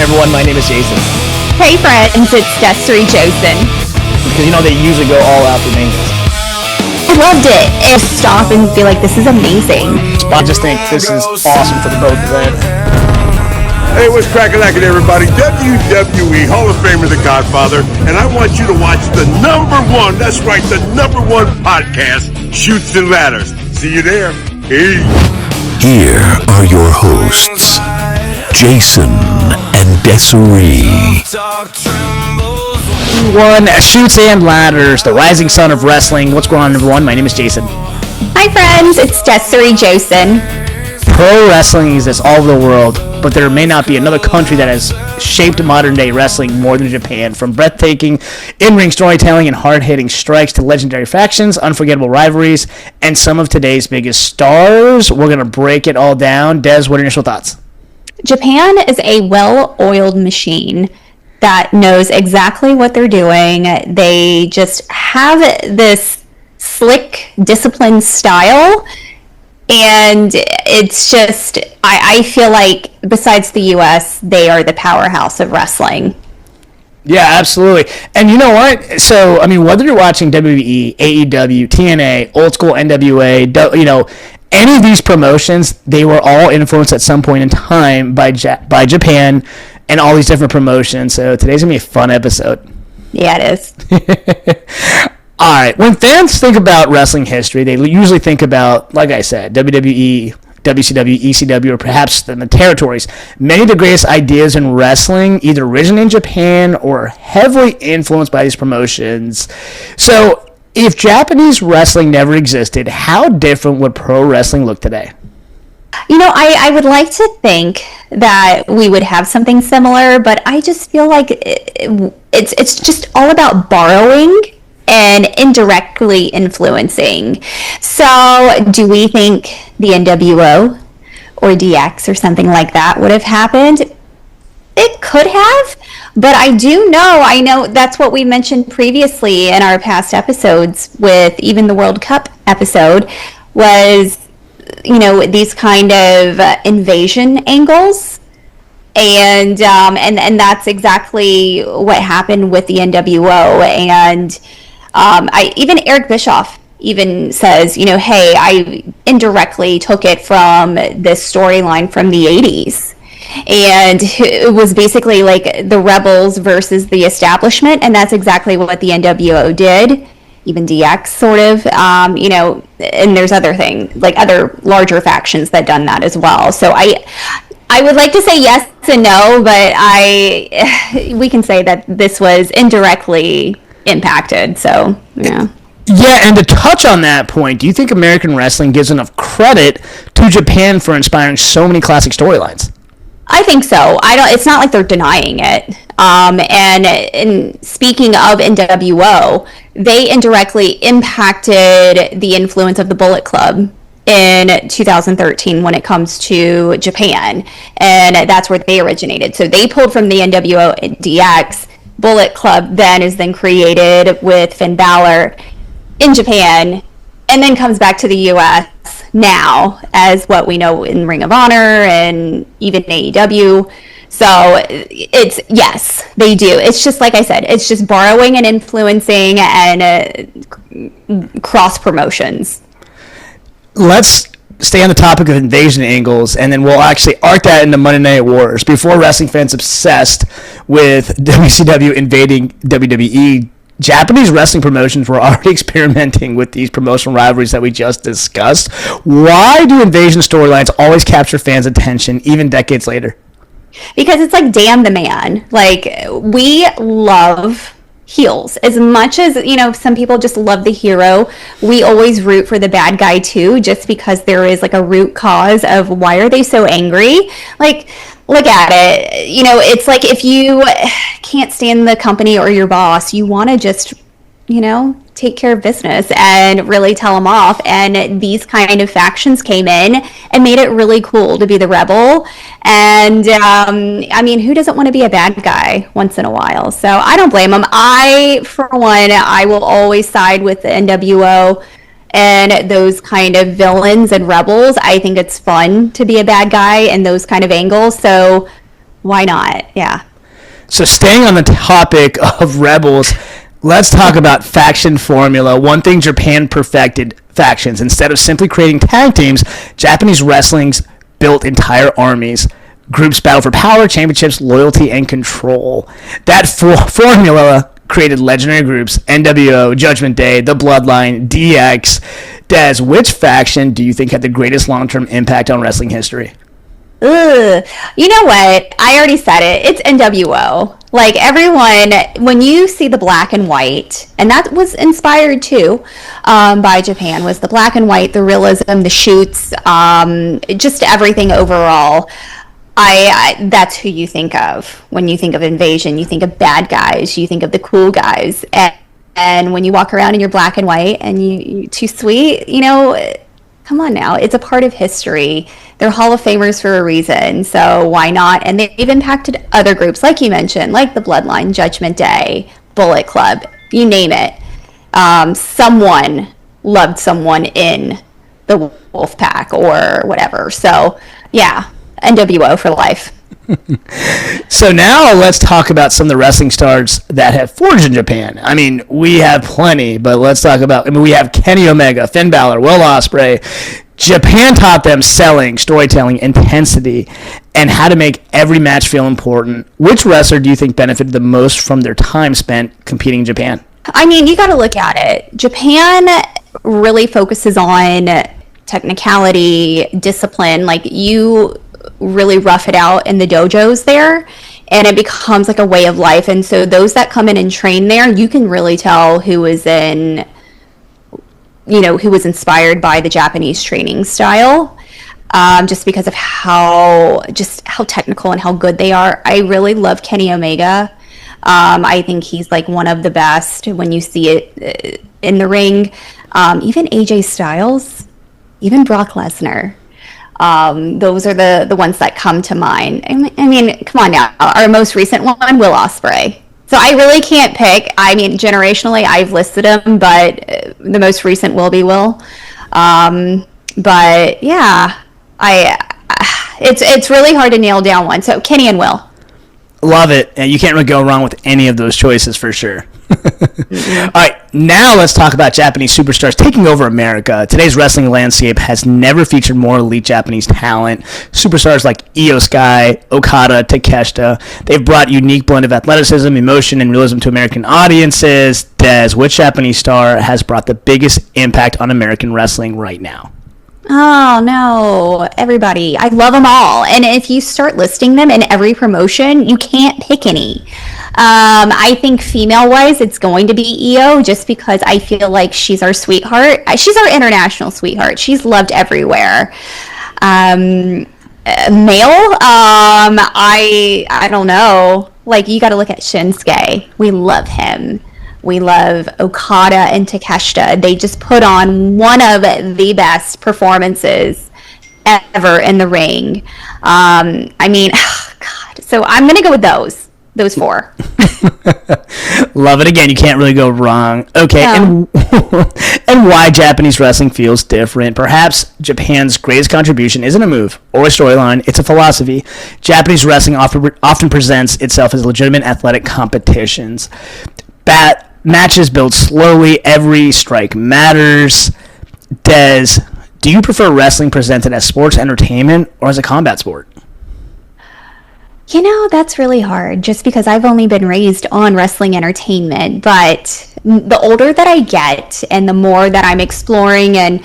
everyone? My name is Jason. Hey friends, it's Desiree Josen. Because they usually go all out for me. I loved it. And stop and be like, this is amazing. I just think this is awesome for the both of them. Hey, what's cracking everybody? WWE Hall of Famer The Godfather, and I want you to watch the number one, that's right, the number one podcast, Chutes and Ladders. See you there. Hey. Here are your hosts, Jason and Desiree. One, Chutes and Ladders, the rising sun of wrestling. What's going on, everyone? My name is Jason. Hi friends, it's Desiree Josen. Pro wrestling exists all over the world, but there may not be another country that has shaped modern-day wrestling more than Japan. From breathtaking in-ring storytelling and hard-hitting strikes to legendary factions, unforgettable rivalries, and some of today's biggest stars, we're going to break it all down. Des, what are your initial thoughts? Japan is a well-oiled machine that knows exactly what they're doing. They just have this slick, disciplined style. And it's just, I feel like besides the U.S., they are the powerhouse of wrestling. Yeah, absolutely. And you know what? So, whether you're watching WWE, AEW, TNA, old school NWA, any of these promotions, they were all influenced at some point in time by Japan and all these different promotions. So today's going to be a fun episode. Yeah, it is. All right, when fans think about wrestling history, they usually think about, like I said, WWE, WCW, ECW, or perhaps the territories. Many of the greatest ideas in wrestling either originate in Japan or are heavily influenced by these promotions. So, if Japanese wrestling never existed, how different would pro wrestling look today? I would like to think that we would have something similar, but I just feel like it's just all about borrowing and indirectly influencing. So do we think the NWO or DX or something like that would have happened? It could have, but I know that's what we mentioned previously in our past episodes with even the World Cup episode was, these kind of invasion angles. And that's exactly what happened with the NWO. And even Eric Bischoff even says, hey, I indirectly took it from this storyline from the 80s. And it was basically like the rebels versus the establishment. And that's exactly what the NWO did. Even DX sort of, and there's other things, like other larger factions that done that as well. So I would like to say yes and no, but we can say that this was indirectly impacted. So, yeah. Yeah, and to touch on that point, do you think American wrestling gives enough credit to Japan for inspiring so many classic storylines? I think so. It's not like they're denying it. And speaking of NWO, they indirectly impacted the influence of the Bullet Club in 2013 when it comes to Japan. And that's where they originated. So they pulled from the NWO and DX. Bullet Club then is created with Finn Balor in Japan and then comes back to the U.S. now as what we know in Ring of Honor and even AEW. So yes, they do. It's just like I said, it's just borrowing and influencing and cross promotions. Let's stay on the topic of invasion angles, and then we'll actually arc that into Monday Night Wars. Before wrestling fans obsessed with WCW invading WWE, Japanese wrestling promotions were already experimenting with these promotional rivalries that we just discussed. Why do invasion storylines always capture fans' attention even decades later? Because it's like, damn the man. Like, we love heels. As much as, some people just love the hero, we always root for the bad guy too, just because there is like a root cause of why are they so angry? Like, look at it. It's like if you can't stand the company or your boss, you want to just, take care of business and really tell them off. And these kind of factions came in and made it really cool to be the rebel. And who doesn't want to be a bad guy once in a while? So I don't blame them. For one, I will always side with the NWO and those kind of villains and rebels. I think it's fun to be a bad guy and those kind of angles. So Why not? Yeah. So staying on the topic of rebels, let's talk about faction formula. One thing Japan perfected: factions. Instead of simply creating tag teams, Japanese wrestling's built entire armies. Groups battle for power, championships, loyalty, and control. That formula created legendary groups: NWO, Judgment Day, The Bloodline, DX. Des, which faction do you think had the greatest long-term impact on wrestling history? Ugh. You know what? I already said it. It's NWO. Like everyone, when you see the black and white, and that was inspired too by Japan, was the black and white, the realism, the shoots, just everything overall. That's who you think of when you think of Invasion. You think of bad guys. You think of the cool guys. And when you walk around in your black and white and you too sweet, come on now. It's a part of history. They're Hall of Famers for a reason. So why not? And they've impacted other groups, like you mentioned, like the Bloodline, Judgment Day, Bullet Club, you name it. Someone loved someone in the Wolf Pack or whatever. So yeah, NWO for life. So now let's talk about some of the wrestling stars that have forged in Japan. I mean, we have plenty, but let's talk about, we have Kenny Omega, Finn Balor, Will Ospreay. Japan taught them selling, storytelling, intensity, and how to make every match feel important. Which wrestler do you think benefited the most from their time spent competing in Japan? I mean, you got to look at it. Japan really focuses on technicality, discipline. Like, you really rough it out in the dojos there, and it becomes like a way of life. And so those that come in and train there, you can really tell who was inspired by the Japanese training style, just because of how technical and how good they are. I really love Kenny Omega. I think he's like one of the best when you see it in the ring. Even AJ Styles, even Brock Lesnar. Those are the ones that come to mind. I mean, come on now. Our most recent one, Will Ospreay. So I really can't pick. I mean, generationally, I've listed them, but the most recent will be Will. But yeah, it's really hard to nail down one. So Kenny and Will. Love it. And you can't really go wrong with any of those choices for sure. All right, now let's talk about Japanese superstars taking over America. Today's wrestling landscape has never featured more elite Japanese talent. Superstars like Io Sky, Okada, Takeshita. They've brought unique blend of athleticism, emotion, and realism to American audiences. Des, which Japanese star has brought the biggest impact on American wrestling right now? Oh, no. Everybody. I love them all. And if you start listing them in every promotion, you can't pick any. I think female-wise, it's going to be Io, just because I feel like she's our sweetheart. She's our international sweetheart. She's loved everywhere. Male, I don't know. Like, you got to look at Shinsuke. We love him. We love Okada and Takeshita. They just put on one of the best performances ever in the ring. I mean, God. So I'm going to go with those four. Love it. Again, you can't really go wrong. Okay, no. And why Japanese wrestling feels different. Perhaps Japan's greatest contribution isn't a move or a storyline, it's a philosophy. Japanese wrestling often presents itself as legitimate athletic competitions. Matches build slowly, every strike matters. Des, do you prefer wrestling presented as sports entertainment or as a combat sport? That's really hard, just because I've only been raised on wrestling entertainment. But the older that I get and the more that I'm exploring, and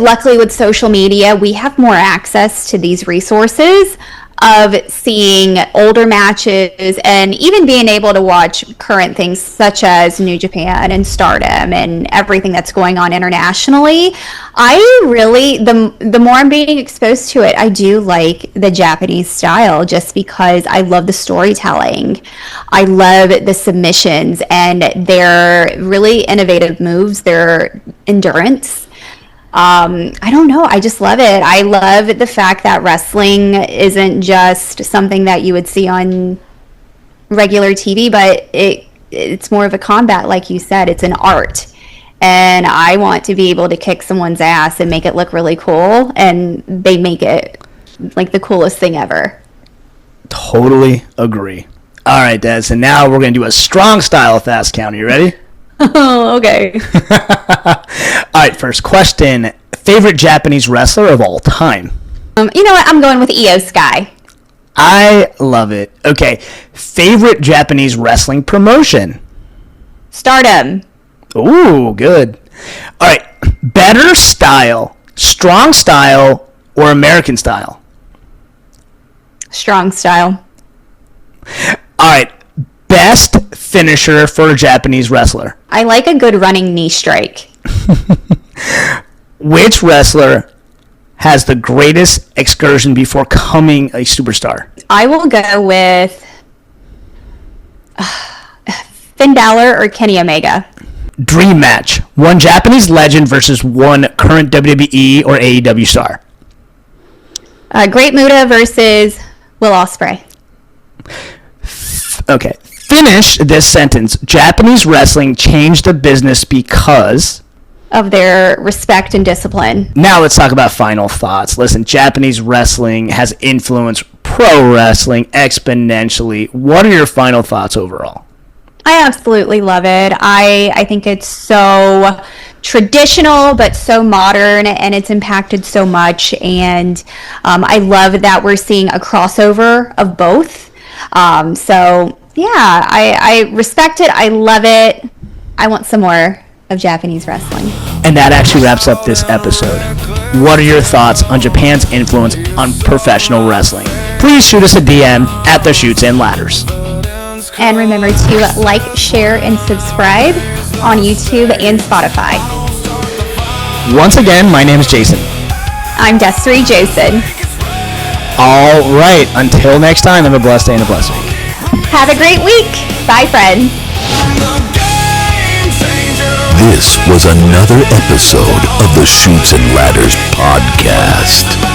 luckily with social media, we have more access to these resources of seeing older matches and even being able to watch current things such as New Japan and Stardom and everything that's going on internationally. I really, the more I'm being exposed to it, I do like the Japanese style, just because I love the storytelling. I love the submissions and their really innovative moves, their endurance. I don't know. I just love it. I love the fact that wrestling isn't just something that you would see on regular TV, but it's more of a combat, like you said. It's an art. And I want to be able to kick someone's ass and make it look really cool, and they make it like the coolest thing ever. Totally agree. All right, Des, and now we're going to do a strong style fast count. Are you ready? Oh, okay. All right, first question. Favorite Japanese wrestler of all time? You know what? I'm going with Io Sky. I love it. Okay, favorite Japanese wrestling promotion? Stardom. Ooh, good. All right, better style, strong style, or American style? Strong style. All right, best finisher for a Japanese wrestler? I like a good running knee strike. Which wrestler has the greatest excursion before becoming a superstar? I will go with Finn Balor or Kenny Omega. Dream match. One Japanese legend versus one current WWE or AEW star. Great Muta versus Will Ospreay. Okay. Finish this sentence. Japanese wrestling changed the business because... Of their respect and discipline. Now let's talk about final thoughts. Listen, Japanese wrestling has influenced pro wrestling exponentially. What are your final thoughts overall? I absolutely love it. I think it's so traditional but so modern, and it's impacted so much, and I love that we're seeing a crossover of both. So yeah, I respect it. I love it. I want some more of Japanese wrestling. And that actually wraps up this episode. What are your thoughts on Japan's influence on professional wrestling? Please shoot us a DM at the Chutes and Ladders. And remember to like, share, and subscribe on YouTube and Spotify. Once again, my name is Jason. I'm Desiree Jason. All right, until next time, have a blessed day and a blessed week. Have a great week. Bye, friends. This was another episode of the Chutes and Ladders podcast.